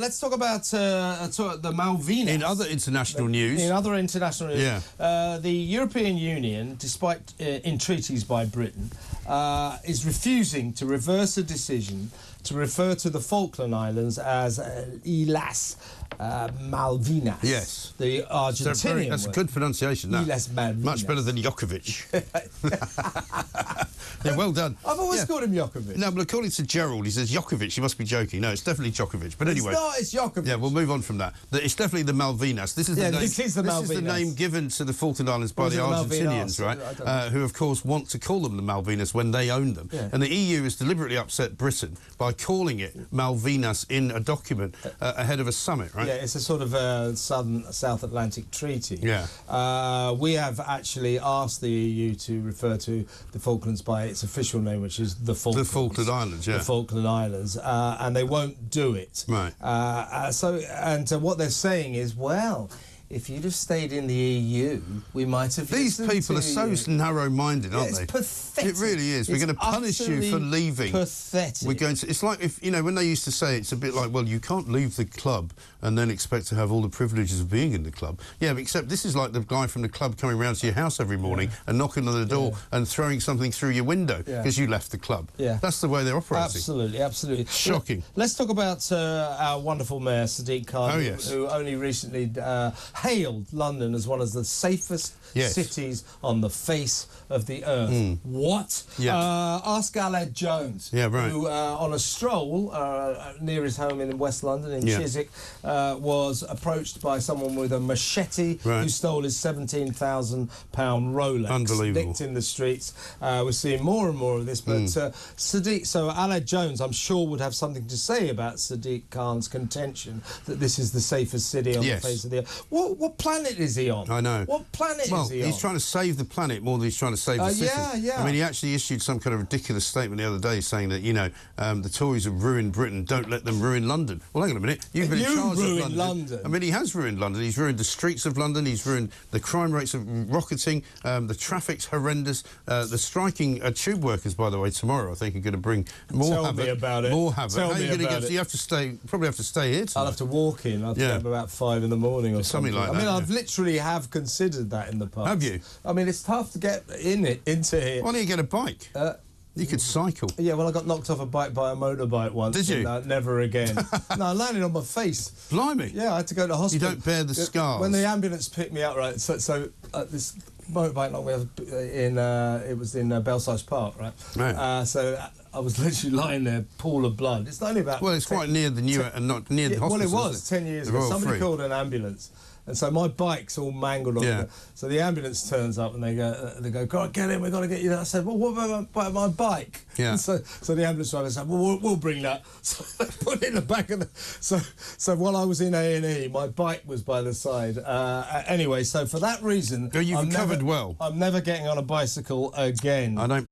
Let's talk about the Malvinas. In other international news. In other international news. Yeah. The European Union, despite entreaties by Britain, is refusing to reverse a decision to refer to the Falkland Islands as Islas Malvinas. Yes. The Argentinian That's a good pronunciation, that. Islas Malvinas. Much better than Jokovic. Yeah, well done. I've always called him Jokovic. No, but according to Gerald, he says Jokovic. He must be joking. No, it's definitely Jokovic. But anyway. It's not, it's Jokovic. Yeah, we'll move on from that. It's definitely the Malvinas. This is the name, this is the Malvinas. This is the name given to the Falkland Islands by the Argentinians, right? Who, of course, want to call them the Malvinas when they own them. Yeah. And the EU has deliberately upset Britain by calling it Malvinas in a document ahead of a summit, right? Yeah, it's a sort of South Atlantic treaty. Yeah. We have actually asked the EU to refer to the Falklands by its official name, which is the Falklands. The Falkland Islands, yeah. The Falkland Islands, and they won't do it. Right. What they're saying is, well, if you'd have stayed in the EU, we might have... These people are so narrow-minded, aren't they? It's pathetic. It really is. We're going to punish you for leaving. Pathetic. We're going to... It's like, if you know, when they used to say, it's a bit like, well, you can't leave the club and then expect to have all the privileges of being in the club. Yeah, but except this is like the guy from the club coming round to your house every morning and knocking on the door and throwing something through your window because you left the club. Yeah. That's the way they're operating. Absolutely, absolutely. Shocking. Let's talk about our wonderful mayor, Sadiq Khan, who only recently hailed London as one of the safest cities on the face of the earth. What? Yeah. Ask Aled Jones, who on a stroll near his home in West London, in Chiswick, was approached by someone with a machete who stole his £17,000 Rolex. Unbelievable. Nicked in the streets. We're seeing more and more of this, but Sadiq, so Aled Jones, I'm sure, would have something to say about Sadiq Khan's contention that this is the safest city on the face of the earth. What planet is he on? I know. What planet is he on? He's trying to save the planet more than he's trying to save the city. Yeah. I mean, he actually issued some kind of ridiculous statement the other day saying that, you know, the Tories have ruined Britain, don't let them ruin London. Well, hang on a minute. You've been in charge of London. I mean, he has ruined London. He's ruined the streets of London. He's ruined the crime rates of rocketing. The traffic's horrendous. The striking tube workers, by the way, tomorrow, I think, are going to bring more havoc. Tell me about it. More havoc. Tell me about it. You have to stay, probably have to stay here tonight. I'll have to walk in. I'll have to get up about 5 in the morning or something like that. I mean, I've literally considered that in the past. Have you? I mean, it's tough to get into here. Why don't you get a bike? You could cycle. Yeah, well, I got knocked off a bike by a motorbike once. Did you? Never again. No, I landed on my face. Blimey. Yeah, I had to go to hospital. You don't bear the scars. When the ambulance picked me up, right, so this motorbike knocked me off it was in Belsize Park, right? So I was literally lying there, pool of blood. It's only about... Well, it's quite near the new and not near the hospital. Well, it was 10 years ago. Somebody called an ambulance. And so my bike's all mangled on so the ambulance turns up and they go, God, get in, we've got to get you there. I said, well, what about my bike? Yeah. And so the ambulance driver said, well, we'll bring that. So they put it in the back of the... So while I was in A&E, my bike was by the side. Anyway, so for that reason... You've recovered well. I'm never getting on a bicycle again. I don't...